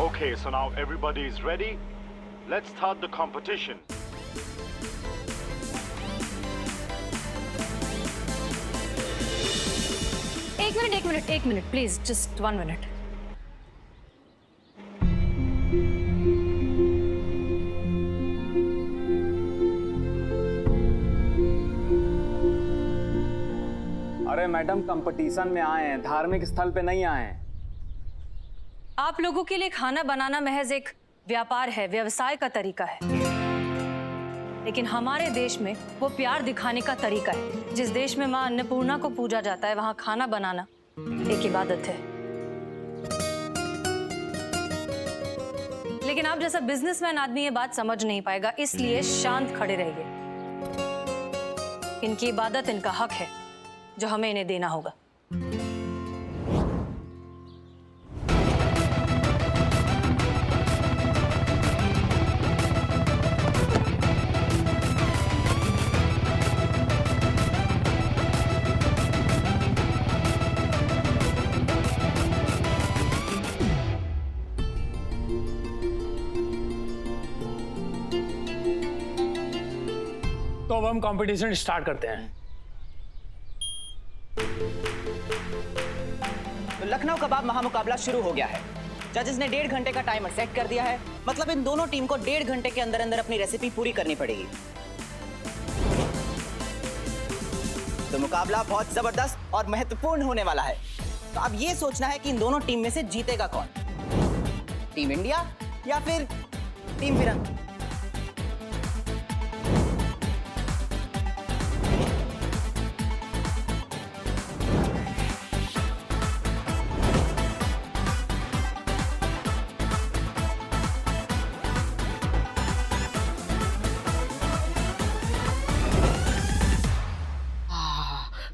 Okay, so now everybody is ready. Let's start the competition. एक minute, please, just 1 minute. अरे madam, competition में आए हैं, धार्मिक स्थल पे नहीं आए हैं। आप लोगों के लिए खाना बनाना महज एक व्यापार है, व्यवसाय का तरीका है। लेकिन हमारे देश में वो प्यार दिखाने का तरीका है। जिस देश में माँ अन्नपूर्णा को पूजा जाता है, वहां खाना बनाना एक इबादत है। लेकिन आप जैसा बिजनेसमैन आदमी ये बात समझ नहीं पाएगा, इसलिए शांत खड़े रहिए। इनकी इबादत इनका हक है जो हमें इन्हें देना होगा। तो अब हम कंपटीशन स्टार्ट करते हैं। तो लखनऊ कबाब महामुकाबला शुरू हो गया है। जजेस ने 1.5 घंटे का टाइमर सेट कर दिया है। मतलब इन दोनों टीम को 1.5 घंटे के अंदर अंदर अपनी रेसिपी पूरी करनी पड़ेगी। तो मुकाबला बहुत जबरदस्त और महत्वपूर्ण होने वाला है। तो अब ये सोचना है कि इन दोनों टीम में से जीतेगा कौन, टीम इंडिया या फिर टीम फिरंग।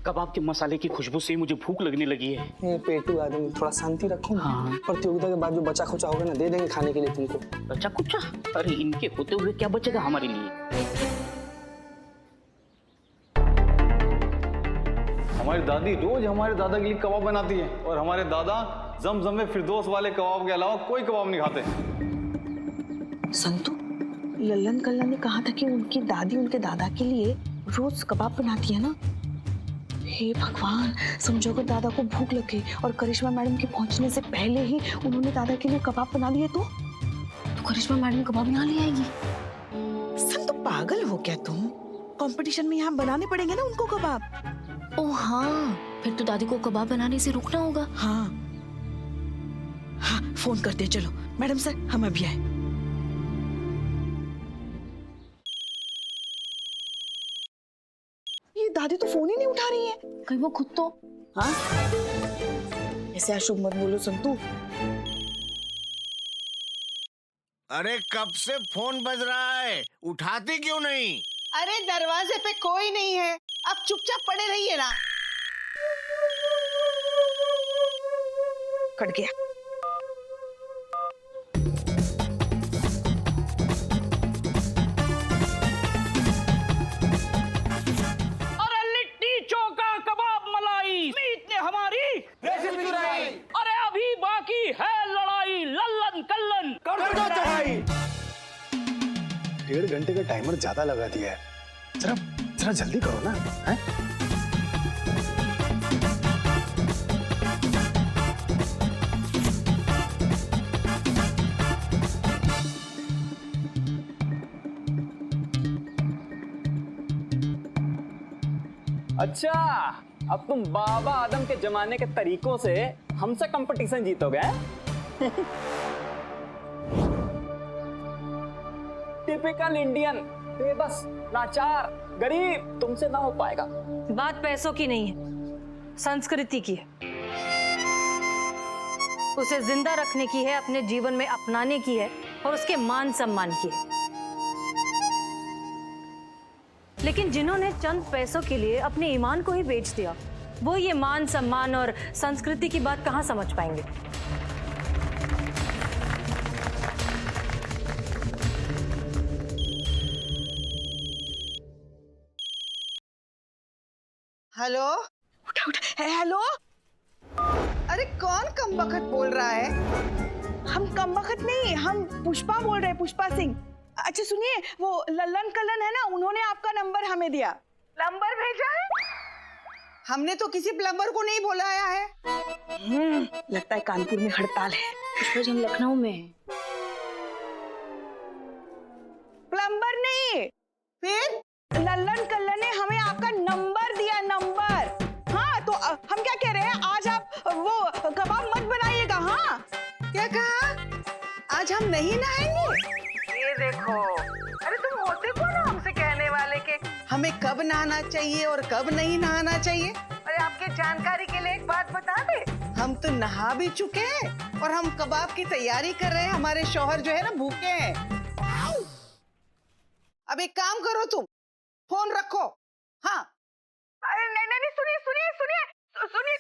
कबाब के मसाले की खुशबू से ही मुझे भूख लगने लगी है। ये पेटू आदमी, थोड़ा शांति रखो। हाँ। प्रतियोगिता के बाद जो बचा खुचा होगा ना, दे देंगे खाने के लिए तुमको। बचा कुचा? अरे इनके होते हुए क्या बचेगा हमारे लिए? हमारी दादी रोज हमारे दादा के लिए कबाब बनाती है और हमारे दादा जमजम में फिरदौस वाले कबाब के अलावा कोई कबाब नहीं खाते। संतु, लल्लन कल्ला ने कहा था कि उनकी दादी उनके दादा के लिए रोज कबाब बनाती है ना। हे भगवान, समझो अगर दादा को भूख लगे और करिश्मा मैडम के पहुंचने से पहले ही उन्होंने दादा के लिए कबाब बना लिए तो करिश्मा मैडम कबाब बना ले आएगी। संतु, पागल हो क्या तुम? कंपटीशन में यहाँ बनाने पड़ेंगे ना उनको कबाब। ओ हाँ, फिर तो दादी को कबाब बनाने से रुकना होगा। हाँ हाँ, फोन करते चलो। मैडम सर, हम अभी आए। ये दादी तो फोन ही नहीं उठा रही है। कहीं वो खुद तो। हाँ, ऐसे अशुभ मत बोलो संतु। अरे कब से फोन बज रहा है, उठाती क्यों नहीं? अरे दरवाजे पे कोई नहीं है, अब चुपचाप पड़े रहिए ना। कट गया। अरे लिट्टी चोखा कबाब मलाई, मीत ने हमारी रेसिपी चुराई। अरे अभी बाकी है लड़ाई, लल्लन कल्लन कर दो चढ़ाई। 1.5 घंटे का टाइमर ज्यादा लगा दिया है। जरा जल्दी करो ना। हैं? अच्छा, अब तुम बाबा आदम के जमाने के तरीकों से हमसे कंपटीशन जीतोगे? टिपिकल इंडियन, बेबस, लाचार, गरीब, तुमसे ना हो पाएगा। बात पैसों की नहीं है, संस्कृति की है। उसे जिंदा रखने की है, अपने जीवन में अपनाने की है और उसके मान सम्मान की है। लेकिन जिन्होंने चंद पैसों के लिए अपने ईमान को ही बेच दिया, वो ये मान सम्मान और संस्कृति की बात कहां समझ पाएंगे? हेलो। हेलो। अरे कौन कमबख्त बोल रहा है? हम कमबख्त नहीं, हम पुष्पा बोल रहे हैं, पुष्पा सिंह। अच्छा सुनिए, वो लल्लन कल्लन है ना, उन्होंने आपका नंबर हमें दिया। प्लम्बर भेजा है? हमने तो किसी प्लम्बर को नहीं बुलाया है। लगता है कानपुर में हड़ताल है। पुष्पा जी, हम लखनऊ में हैं। प्लम्बर नहीं, फिर लल्लन कल्लन ने हमें आपका नंबर दिया, नंबर। हाँ तो हम क्या कह रहे हैं, आज आप वो कबाब मत बनाइएगा। हाँ क्या कहा? आज हम नहीं नहाएंगे? ये देखो, अरे तुम होते कौन हो हमसे कहने वाले के हमें कब नहाना चाहिए और कब नहीं नहाना चाहिए? अरे आपके जानकारी के लिए एक बात बता दे, हम तो नहा भी चुके हैं और हम कबाब की तैयारी कर रहे हैं। हमारे शौहर जो है ना भूखे हैं। अब एक काम करो, तुम फोन रखो। हाँ अरे नहीं, सुनिए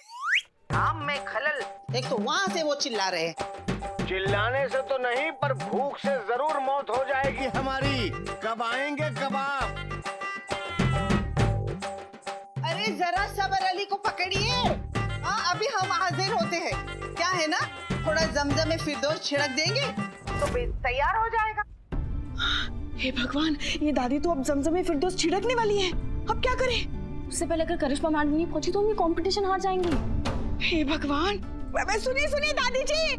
काम में खलल। एक तो वहाँ से वो चिल्ला रहे हैं। चिल्लाने से तो नहीं, पर भूख से जरूर मौत हो जाएगी हमारी। कब आएंगे कबाब? अरे जरा सबर अली को पकड़िए। हाँ अभी हम हाजिर होते हैं। क्या है ना, थोड़ा जमजम में फिरदौस छिड़क देंगे तो तैयार हो जाएगा। हे भगवान, ये दादी तो अब जमजम में फिरदौस छिड़कने वाली है। अब क्या करें? उससे पहले अगर करिश्मा मैडम नहीं पहुंची तो हम ये कंपटीशन हार जाएंगे। हे भगवान। सुनिए दादी जी,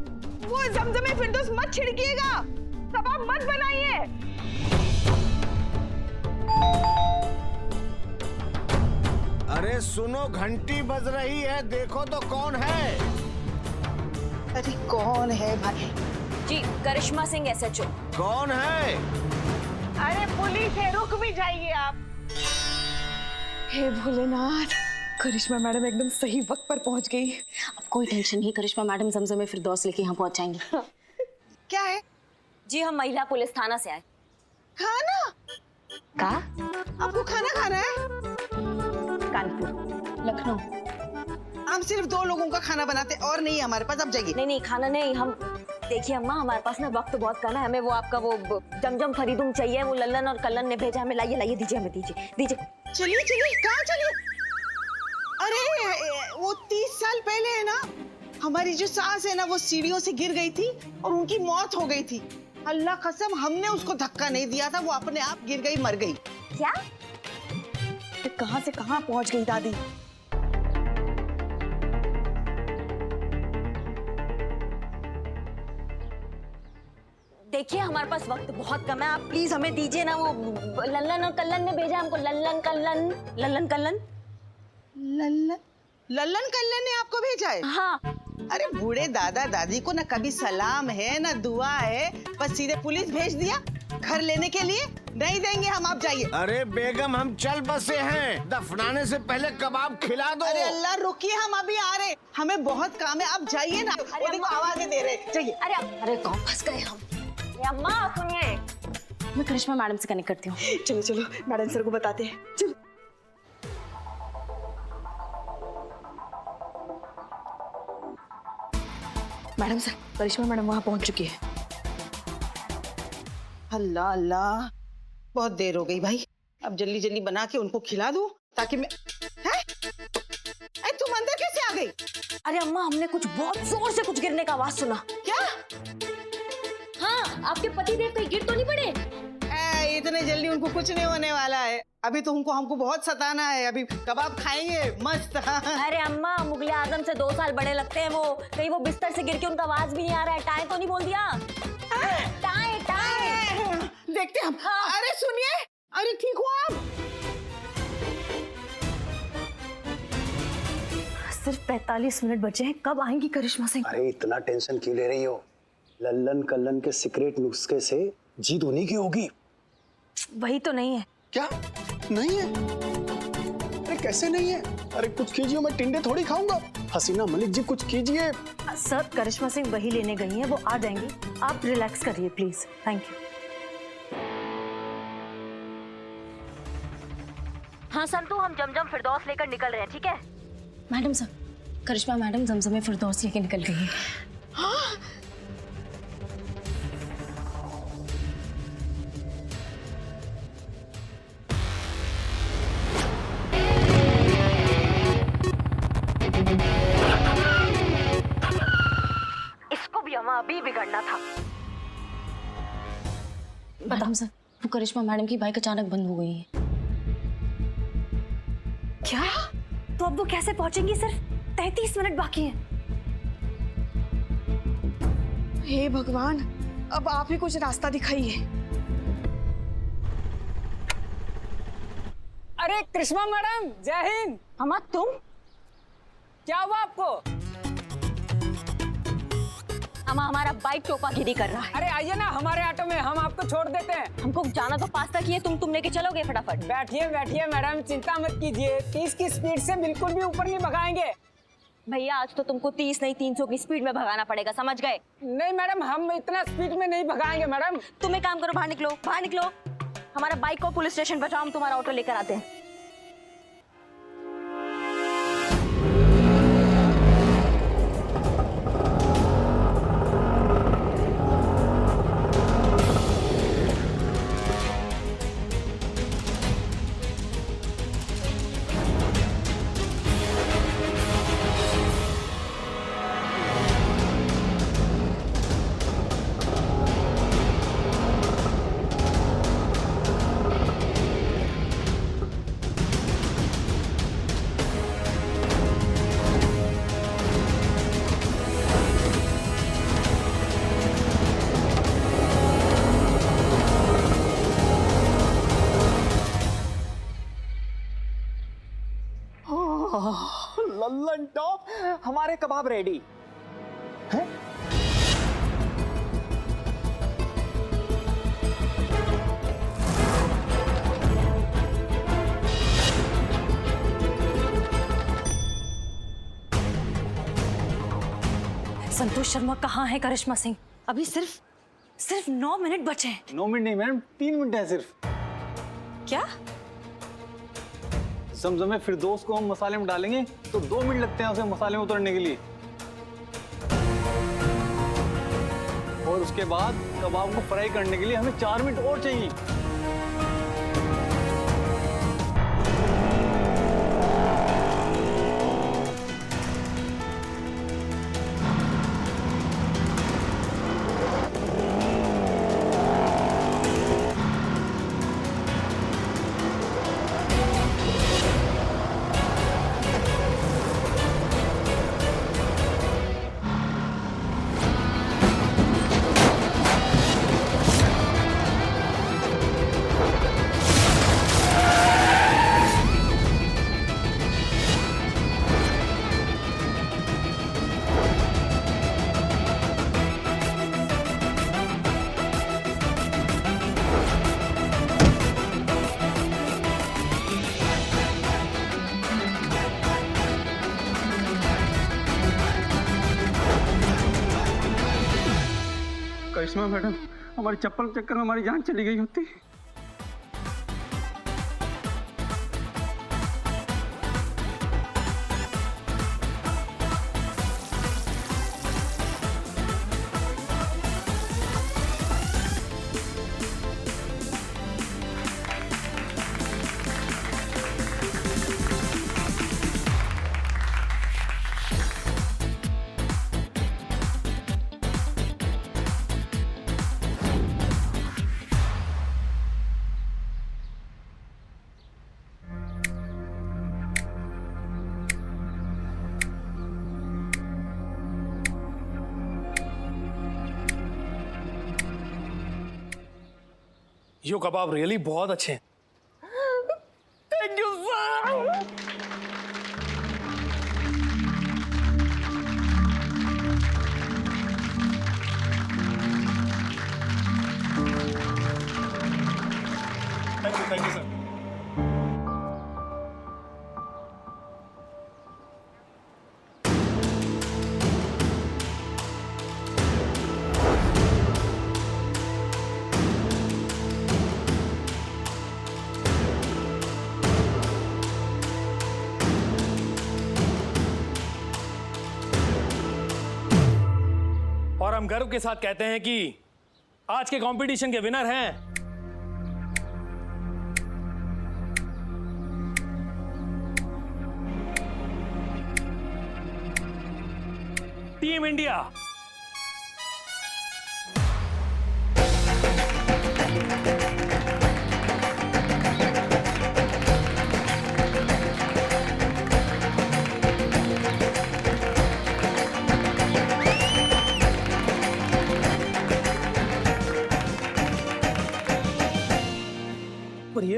वो जमजम में फिरदौस मत छिड़किएगा, कबाब मत बनाइए। अरे सुनो, घंटी बज रही है, देखो तो कौन है। अरे कौन है भाई? जी, करिश्मा सिंह SHO। कौन है? अरे पुलिस है, रुक भी जाइए आप। हे भोलेनाथ, करिश्मा मैडम एकदम सही वक्त पर पहुंच गई। अब कोई टेंशन नहीं, करिश्मा मैडम जमजम में फिरदौस लेके यहाँ पहुंच जाएंगी। क्या है? जी, हम महिला पुलिस थाना से आए। खाना? का? आपको खाना खाना है? कानपुर, लखनऊ। हम सिर्फ 2 लोगों का खाना बनाते और नहीं हमारे पास। अब जाइए। नहीं, खाना नहीं। हम देखिए अम्मा, हमारे पास ना वक्त बहुत कम है। हमें वो आपका वो जमजम फरीदुम चाहिए। वो लल्लन और कल्लन ने भेजा, हमें लाइए दीजिए, हमें दीजिए। चलिए, कहाँ चलिए? अरे वो 30 साल पहले है ना, हमारी जो सास है ना, वो सीढ़ियों से गिर गई थी और उनकी मौत हो गई थी। अल्लाह कसम, हमने उसको धक्का नहीं दिया था, वो अपने आप गिर गई, मर गई। क्या? कहाँ से कहाँ पहुंच गई दादी। देखिए, हमारे पास वक्त बहुत कम है, आप प्लीज हमें दीजिए ना। वो लल्लन और कल्लन ने भेजा हमको। लल्लन कल्लन। लल्लन कल्लन ने आपको भेजा है? हाँ। अरे बूढ़े दादा दादी को ना कभी सलाम है ना दुआ है, बस सीधे पुलिस भेज दिया घर लेने के लिए। नहीं देंगे हम, आप जाइए। अरे बेगम, हम चल बसे हैं, दफनाने से पहले कबाब खिला दो। अरे अल्लाह, रुकिए, हम अभी आ रहे, हमें बहुत काम है, आप जाइए ना। वो देखो आवाजें दे रहे, जाइए। अरे कौन फंस गए हम। अम्मा सुनिए, मैं करिश्मा मैडम से कनेक्ट करती हूँ। चलो मैडम सर को बताते हैं। चलो। मैडम सर, करिश्मा मैडम वहां पहुंच चुकी है। अल्लाह अल्लाह, बहुत देर हो गई भाई। अब जल्दी जल्दी बना के उनको खिला दूं ताकि मैं। है? अरे तुम अंदर कैसे आ गई? अरे अम्मा, हमने कुछ बहुत जोर से कुछ गिरने का आवाज सुना। क्या? हाँ, आपके पति देव कहीं गिर तो नहीं पड़े? इतने जल्दी उनको कुछ नहीं होने वाला है। अभी तो हमको बहुत सताना है। अभी कबाब खाएंगे मस्त। अरे अम्मा, मुगले आजम से 2 साल बड़े लगते हैं वो। कहीं वो बिस्तर से गिर के उनका आवाज भी नहीं आ रहा है। टाए तो नहीं बोल दिया? टाए। देखते हम। हाँ। अरे सुनिए, अरे ठीक हो आप? सिर्फ 45 मिनट बचे हैं, कब आएंगी करिश्मा सिंह? अरे इतना टेंशन क्यों ले रही हो? लल्लन कल्लन के सीक्रेट नुस्खे से जीत उन्हीं की होगी। वही तो नहीं है। क्या नहीं है? अरे कैसे नहीं है? अरे कुछ कीजिए, मैं टिंडे थोड़ी खाऊंगा। हसीना मलिक जी, कुछ कीजिए। सर, करिश्मा सिंह वही लेने गई हैं, वो आ जाएंगी। आप रिलैक्स करिए प्लीज। Thank you. हाँ संतू, हम जमजम फिरदौस लेकर निकल रहे हैं, ठीक है? मैडम सर, करिश्मा मैडम जमजम में फिरदौस लेके निकल गई है। हाँ? जमा अभी बिगड़ना था। मैडम सर, वो करिश्मा मैडम की बाइक अचानक बंद हो गई है। क्या? तो अब वो कैसे पहुंचेंगी? सिर्फ 33 मिनट बाकी हैं। हे भगवान, अब आप ही कुछ रास्ता दिखाइए। अरे करिश्मा मैडम, जय हिंद। अम्मा तुम? क्या हुआ आपको? अम्मा हमारा बाइक टोपागिरी कर रहा है। अरे आइए ना हमारे ऑटो में, हम आपको छोड़ देते हैं। हमको जाना तो पास्ता की है, तुम लेके चलोगे फटाफट? बैठिए बैठिए मैडम, चिंता मत कीजिए। 30 की स्पीड से बिल्कुल भी ऊपर नहीं भगाएंगे। भैया आज तो तुमको 30 नहीं 300 की स्पीड में भगाना पड़ेगा, समझ गए? नहीं मैडम, हम इतना स्पीड में नहीं भगाएंगे मैडम। तुम एक काम करो, बाहर निकलो, बाहर निकलो। हमारा बाइक को पुलिस स्टेशन पहुंचाओ, हम तुम्हारा ऑटो लेकर आते हैं। लल्लन टॉप, हमारे कबाब रेडी हैं? संतोष शर्मा कहाँ है करिश्मा सिंह? अभी सिर्फ 9 मिनट बचे हैं। 9 मिनट नहीं मैडम, 3 मिनट है सिर्फ। क्या? जमजम फिरदौस को हम मसाले में डालेंगे तो 2 मिनट लगते हैं उसे मसाले में उतरने के लिए, और उसके बाद कबाब को फ्राई करने के लिए हमें 4 मिनट और चाहिए। करिश्मा मैडम, हमारी चप्पल के चक्कर में हमारी जान चली गई होती। यो कबाब रियली बहुत अच्छे हैं। Thank you sir. Thank you sir. और हम गर्व के साथ कहते हैं कि आज के कंपटीशन के विनर हैं टीम इंडिया।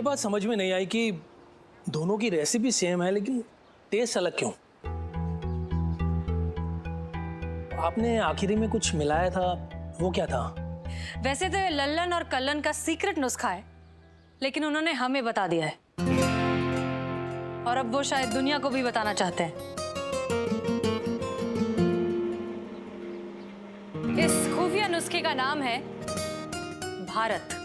बात समझ में नहीं आई कि दोनों की रेसिपी सेम है लेकिन टेस्ट अलग क्यों? आपने आखिरी में कुछ मिलाया था, वो क्या था? वैसे तो ये लल्लन और कल्लन का सीक्रेट नुस्खा है, लेकिन उन्होंने हमें बता दिया है और अब वो शायद दुनिया को भी बताना चाहते हैं। इस खुफिया नुस्खे का नाम है भारत।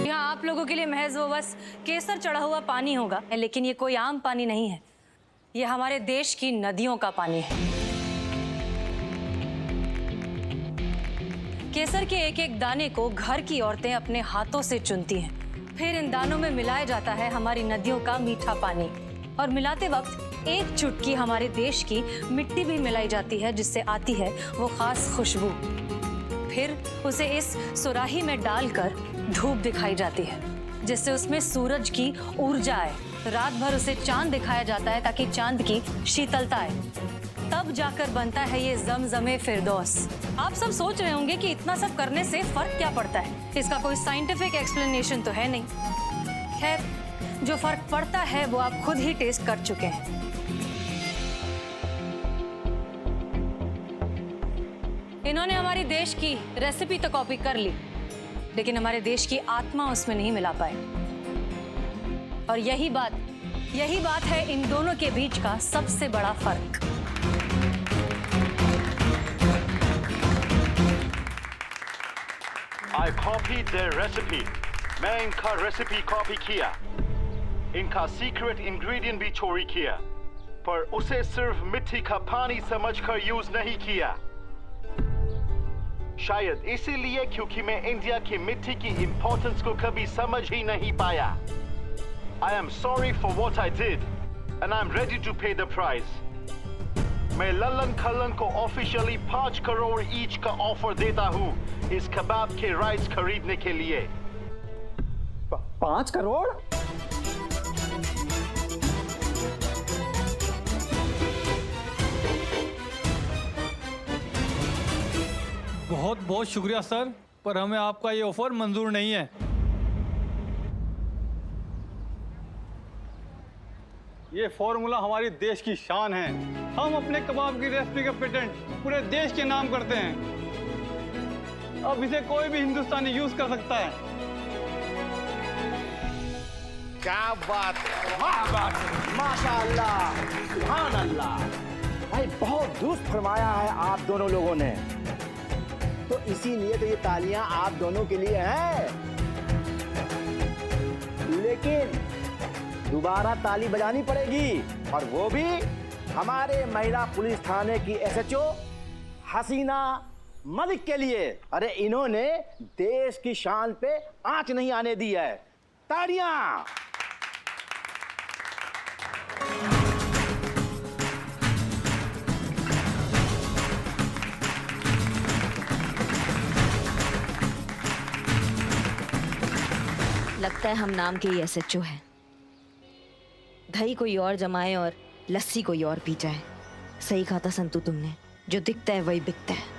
यहाँ आप लोगों के लिए महज वो बस केसर चढ़ा हुआ पानी होगा, लेकिन ये कोई आम पानी नहीं है, ये हमारे देश की नदियों का पानी है। केसर के एक एक दाने को घर की औरतें अपने हाथों से चुनती हैं, फिर इन दानों में मिलाया जाता है हमारी नदियों का मीठा पानी, और मिलाते वक्त एक चुटकी हमारे देश की मिट्टी भी मिलाई जाती है, जिससे आती है वो खास खुशबू। फिर उसे इस सुराही में डालकर धूप दिखाई जाती है, जिससे उसमें सूरज की ऊर्जा आए। रात भर उसे चांद दिखाया जाता है ताकि चांद की शीतलता आए, तब जाकर बनता है ये ज़मज़मे फिरदौस। आप सब सोच रहे होंगे कि इतना सब करने से फर्क क्या पड़ता है। इसका कोई साइंटिफिक एक्सप्लेनेशन तो है नहीं। खैर, जो फर्क पड़ता है वो आप खुद ही टेस्ट कर चुके हैं। इन्होंने हमारी देश की रेसिपी तो कॉपी कर ली, लेकिन हमारे देश की आत्मा उसमें नहीं मिला पाए। और यही बात है इन दोनों के बीच का सबसे बड़ा फर्क। I copied their recipe. मैं इनका रेसिपी कॉपी किया, इनका सीक्रेट इंग्रेडिएंट भी चोरी किया, पर उसे सिर्फ मिट्टी का पानी समझकर यूज नहीं किया। शायद इसीलिए क्योंकि मैं इंडिया की मिट्टी की इंपॉर्टेंस को कभी समझ ही नहीं पाया। I am sorry for what I did, and I'm ready to pay the price. मैं लल्लन कल्लन को ऑफिशियली 5 करोड़ ईच का ऑफर देता हूँ इस कबाब के राइस खरीदने के लिए। 5 करोड़? बहुत बहुत शुक्रिया सर, पर हमें आपका ये ऑफर मंजूर नहीं है। ये फॉर्मूला हमारी देश की शान है। हम अपने कबाब की रेसिपी का पेटेंट पूरे देश के नाम करते हैं। अब इसे कोई भी हिंदुस्तानी यूज कर सकता है। क्या बात है, वाह बात है, माशाअल्लाह, सुभान अल्लाह। भाई बहुत दुरुस्त फरमाया है आप दोनों लोगों ने, तो इसीलिए तो ये तालियां आप दोनों के लिए हैं। लेकिन दोबारा ताली बजानी पड़ेगी, और वो भी हमारे महिला पुलिस थाने की SHO हसीना मलिक के लिए। अरे इन्होंने देश की शान पे आंच नहीं आने दी है। तालियां। लगता है हम नाम के ही SHO हैं। दही कोई और जमाए और लस्सी कोई और पी जाए। सही कहा था संतू तुमने, जो दिखता है वही बिकता है।